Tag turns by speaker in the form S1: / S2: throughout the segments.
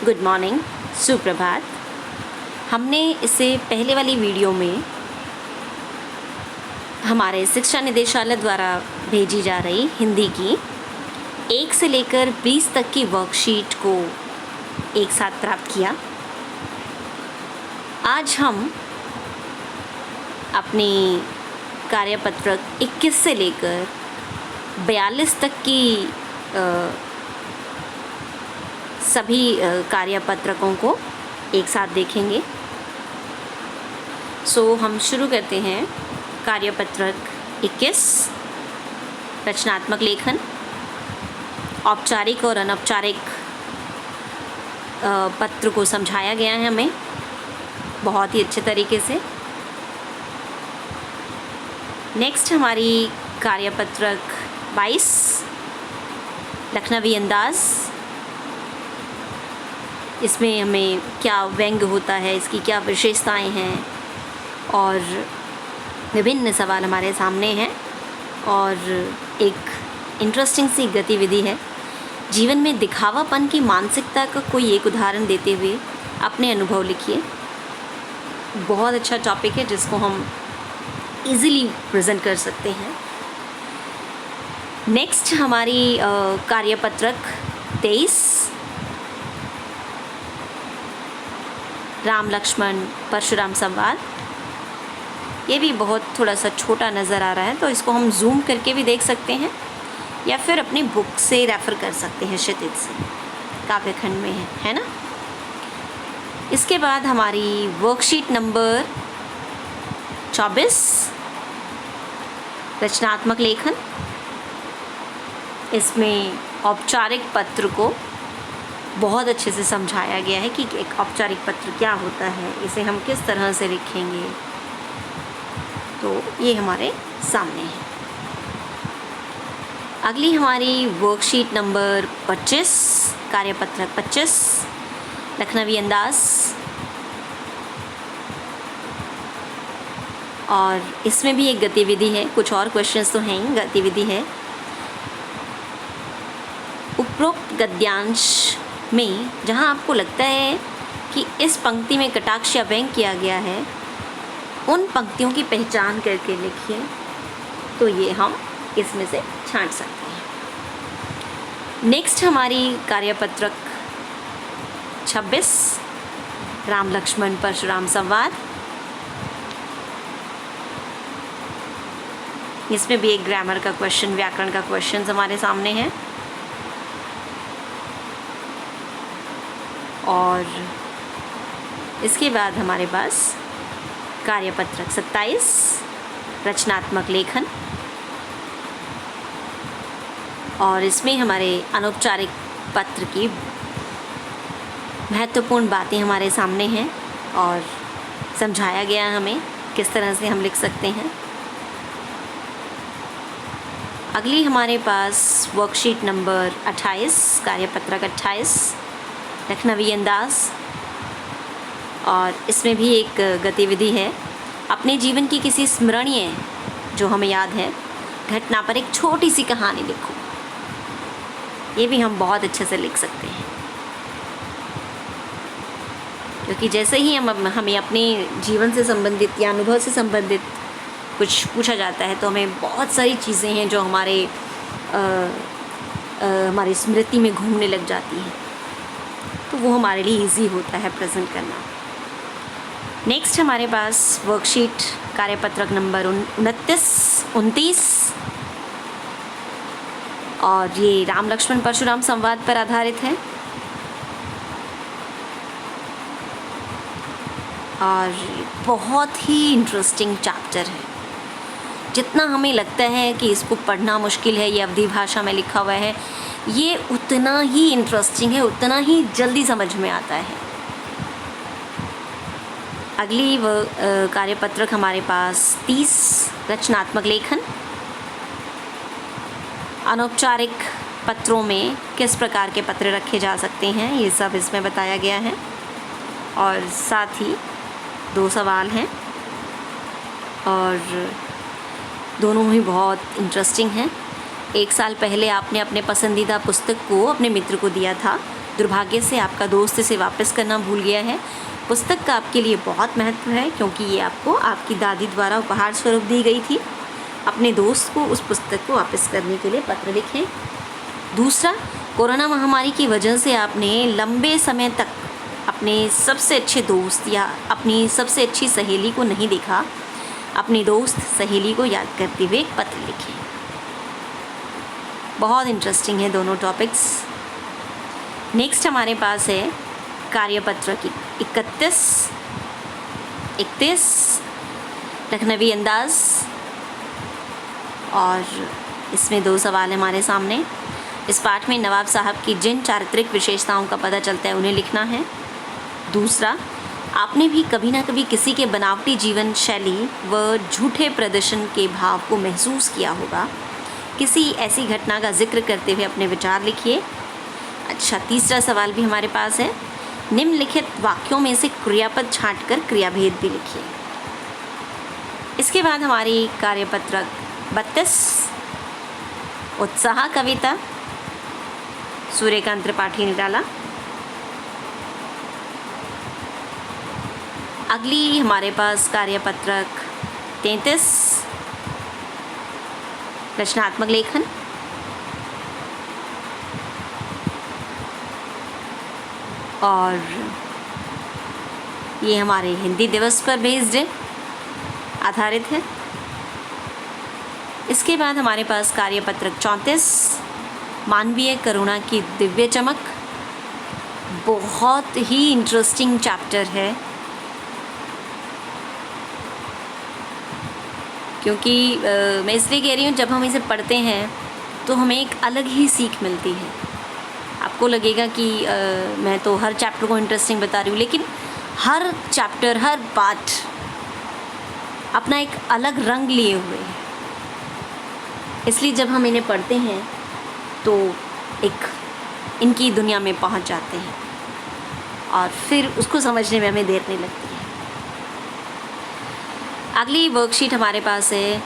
S1: Good morning, सुप्रभात। हमने इससे पहले वाली वीडियो में हमारे शिक्षा निदेशालय द्वारा भेजी जा रही हिंदी की 1 से लेकर 20 तक की वर्कशीट को एक साथ प्राप्त किया। आज हम अपनी कार्यपत्रक 21 से लेकर 42 तक की सभी कार्यपत्रकों को एक साथ देखेंगे। हम शुरू करते हैं। कार्यपत्रक 21 रचनात्मक लेखन, औपचारिक और अनौपचारिक पत्र को समझाया गया है हमें बहुत ही अच्छे तरीके से। नेक्स्ट हमारी कार्यपत्रक 22 लखनवी अंदाज़। इसमें हमें क्या व्यंग्य होता है, इसकी क्या विशेषताएं हैं और विभिन्न सवाल हमारे सामने हैं। और एक इंटरेस्टिंग सी गतिविधि है, जीवन में दिखावापन की मानसिकता का कोई एक उदाहरण देते हुए अपने अनुभव लिखिए। बहुत अच्छा टॉपिक है जिसको हम इजीली प्रेजेंट कर सकते हैं। नेक्स्ट हमारी कार्यपत्रक 23 राम लक्ष्मण परशुराम संवाद। ये भी बहुत थोड़ा सा छोटा नज़र आ रहा है, तो इसको हम जूम करके भी देख सकते हैं या फिर अपनी बुक से रेफ़र कर सकते हैं, क्षितिज से काव्यखंड में है ना। इसके बाद हमारी वर्कशीट नंबर 24 रचनात्मक लेखन। इसमें औपचारिक पत्र को बहुत अच्छे से समझाया गया है कि एक औपचारिक पत्र क्या होता है, इसे हम किस तरह से लिखेंगे। तो ये हमारे सामने है। अगली हमारी वर्कशीट नंबर 25 कार्यपत्रक 25 लखनवी अंदाज़। और इसमें भी एक गतिविधि है, कुछ और क्वेश्चंस तो हैं ही, गतिविधि है। उपरोक्त गद्यांश में जहाँ आपको लगता है कि इस पंक्ति में कटाक्ष या व्यंग्य किया गया है, उन पंक्तियों की पहचान करके लिखिए। तो ये हम इसमें से छांट सकते हैं। नेक्स्ट हमारी कार्यपत्रक 26 राम लक्ष्मण परशुराम संवाद। इसमें भी एक ग्रामर का क्वेश्चन, व्याकरण का क्वेश्चन हमारे सामने है। और इसके बाद हमारे पास कार्यपत्रक 27 रचनात्मक लेखन। और इसमें हमारे अनौपचारिक पत्र की महत्वपूर्ण बातें हमारे सामने हैं और समझाया गया है हमें किस तरह से हम लिख सकते हैं। अगली हमारे पास वर्कशीट नंबर 28 कार्यपत्रक 28 लखनवी अंदाज़। और इसमें भी एक गतिविधि है, अपने जीवन की किसी स्मरणीय जो हमें याद है घटना पर एक छोटी सी कहानी लिखो। ये भी हम बहुत अच्छे से लिख सकते हैं, क्योंकि जैसे ही हमें अपने जीवन से संबंधित या अनुभव से संबंधित कुछ पूछा जाता है तो हमें बहुत सारी चीज़ें हैं जो हमारी स्मृति में घूमने लग जाती हैं, तो वो हमारे लिए इजी होता है प्रेजेंट करना। नेक्स्ट हमारे पास वर्कशीट कार्यपत्रक नंबर 29 और ये राम लक्ष्मण परशुराम संवाद पर आधारित है। और बहुत ही इंटरेस्टिंग चैप्टर है। जितना हमें लगता है कि इसको पढ़ना मुश्किल है, ये अवधी भाषा में लिखा हुआ है, ये उतना ही इंटरेस्टिंग है, उतना ही जल्दी समझ में आता है। अगली कार्यपत्रक हमारे पास 30 रचनात्मक लेखन। अनौपचारिक पत्रों में किस प्रकार के पत्र रखे जा सकते हैं, ये सब इसमें बताया गया है। और साथ ही 2 सवाल हैं और दोनों ही बहुत इंटरेस्टिंग हैं। 1 साल पहले आपने अपने पसंदीदा पुस्तक को अपने मित्र को दिया था दुर्भाग्य से आपका दोस्त इसे वापस करना भूल गया है। पुस्तक का आपके लिए बहुत महत्व है क्योंकि ये आपको आपकी दादी द्वारा उपहार स्वरूप दी गई थी। अपने दोस्त को उस पुस्तक को वापस करने के लिए पत्र लिखें। दूसरा, कोरोना महामारी की वजह से आपने लंबे समय तक अपने सबसे अच्छे दोस्त या अपनी सबसे अच्छी सहेली को नहीं देखा। अपने दोस्त सहेली को याद करते हुए एक पत्र लिखें। बहुत इंटरेस्टिंग है दोनों टॉपिक्स। नेक्स्ट हमारे पास है कार्यपत्र की 31 लखनवी अंदाज, और इसमें 2 सवाल हैं हमारे सामने। इस पाठ में नवाब साहब की जिन चारित्रिक विशेषताओं का पता चलता है उन्हें लिखना है। दूसरा, आपने भी कभी ना कभी किसी के बनावटी जीवन शैली व झूठे प्रदर्शन के भाव को महसूस किया होगा। किसी ऐसी घटना का जिक्र करते हुए अपने विचार लिखिए। अच्छा, तीसरा सवाल भी हमारे पास है। निम्नलिखित वाक्यों में से क्रियापद छांटकर क्रियाभेद भी लिखिए। इसके बाद हमारी कार्यपत्रक 32 उत्साह कविता, सूर्यकांत त्रिपाठी निराला। अगली हमारे पास कार्यपत्रक 33 रचनात्मक लेखन, और ये हमारे हिंदी दिवस पर बेस्ड है, आधारित है। इसके बाद हमारे पास कार्यपत्रक 34 मानवीय करुणा की दिव्य चमक। बहुत ही इंटरेस्टिंग चैप्टर है क्योंकि मैं इसलिए कह रही हूँ, जब हम इसे पढ़ते हैं तो हमें एक अलग ही सीख मिलती है। आपको लगेगा कि मैं तो हर चैप्टर को इंटरेस्टिंग बता रही हूँ, लेकिन हर चैप्टर, हर पार्ट अपना एक अलग रंग लिए हुए है। इसलिए जब हम इन्हें पढ़ते हैं तो एक इनकी दुनिया में पहुँच जाते हैं और फिर उसको समझने में हमें देर नहीं लगती है। अगली वर्कशीट हमारे पास है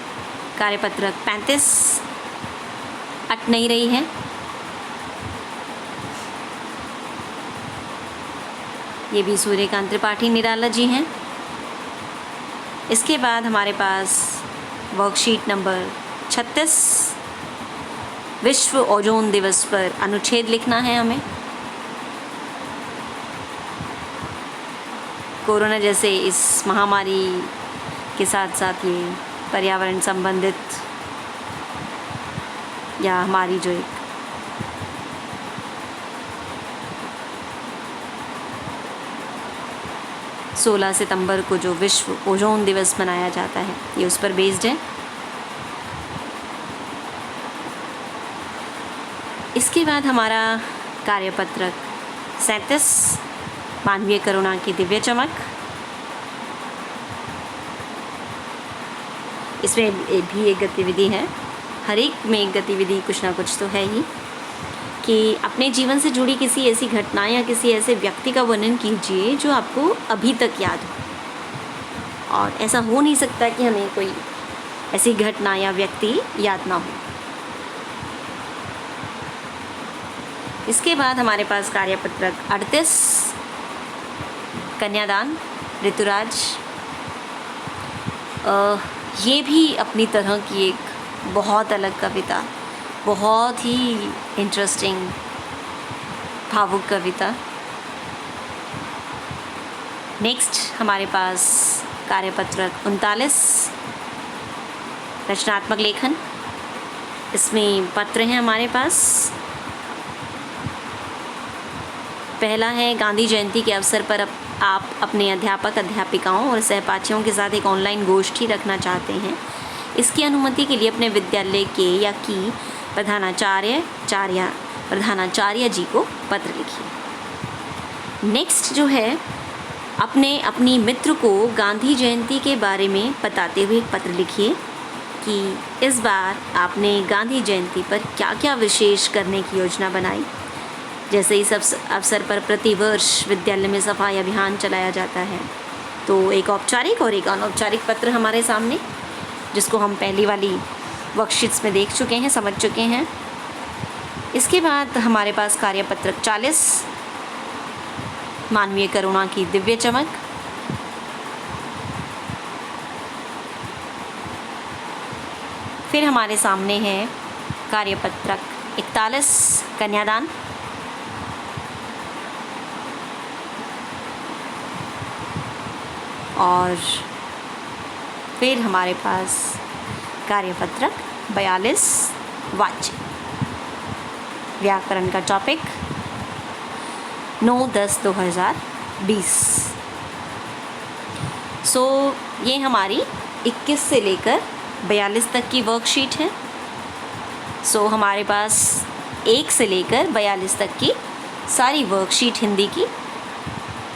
S1: कार्यपत्रक 35 अट नहीं रही है। ये भी सूर्यकांत त्रिपाठी निराला जी हैं। इसके बाद हमारे पास वर्कशीट नंबर 36 विश्व ओजोन दिवस पर अनुच्छेद लिखना है हमें। कोरोना जैसे इस महामारी के साथ साथ ये पर्यावरण संबंधित या हमारी जो एक सोलह सितंबर को जो विश्व ओजोन दिवस मनाया जाता है, ये उस पर बेस्ड है। इसके बाद हमारा कार्यपत्रक 37 मानवीय करुणा की दिव्य चमक। इसमें भी एक गतिविधि है, हर एक में एक गतिविधि कुछ ना कुछ तो है ही, कि अपने जीवन से जुड़ी किसी ऐसी घटना या किसी ऐसे व्यक्ति का वर्णन कीजिए जो आपको अभी तक याद हो। और ऐसा हो नहीं सकता कि हमें कोई ऐसी घटना या व्यक्ति याद ना हो। इसके बाद हमारे पास कार्यपत्रक 38 कन्यादान ऋतुराज। ये भी अपनी तरह की एक बहुत अलग कविता, बहुत ही इंटरेस्टिंग भावुक कविता। नेक्स्ट हमारे पास कार्यपत्रक 39 रचनात्मक लेखन। इसमें पत्र हैं हमारे पास। पहला है, गांधी जयंती के अवसर पर आप अपने अध्यापक अध्यापिकाओं और सहपाठियों के साथ एक ऑनलाइन गोष्ठी रखना चाहते हैं। इसकी अनुमति के लिए अपने विद्यालय के या की प्रधानाचार्य जी को पत्र लिखिए। नेक्स्ट जो है, अपनी मित्र को गांधी जयंती के बारे में बताते हुए एक पत्र लिखिए कि इस बार आपने गांधी जयंती पर क्या क्या विशेष करने की योजना बनाई। जैसे इस अवसर पर प्रतिवर्ष विद्यालय में सफाई अभियान चलाया जाता है। तो एक औपचारिक और एक अनौपचारिक पत्र हमारे सामने, जिसको हम पहली वाली वर्कशीट्स में देख चुके हैं, समझ चुके हैं। इसके बाद हमारे पास कार्यपत्रक 40 मानवीय करुणा की दिव्य चमक, फिर हमारे सामने है कार्यपत्रक 41 कन्यादान, और फिर हमारे पास कार्यपत्रक 42 वाच्य। व्याकरण का टॉपिक 9/10/2020। सो ये हमारी 21 से लेकर 42 तक की वर्कशीट है। सो हमारे पास 1 से लेकर 42 तक की सारी वर्कशीट हिंदी की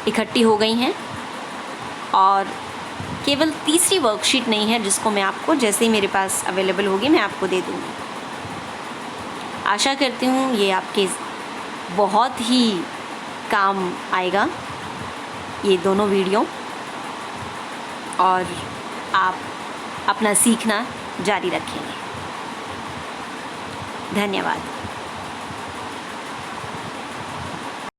S1: इकट्ठी हो गई हैं, और केवल तीसरी वर्कशीट नहीं है जिसको मैं आपको जैसे ही मेरे पास अवेलेबल होगी मैं आपको दे दूँगी। आशा करती हूँ ये आपके बहुत ही काम आएगा ये दोनों वीडियो, और आप अपना सीखना जारी रखेंगे। धन्यवाद।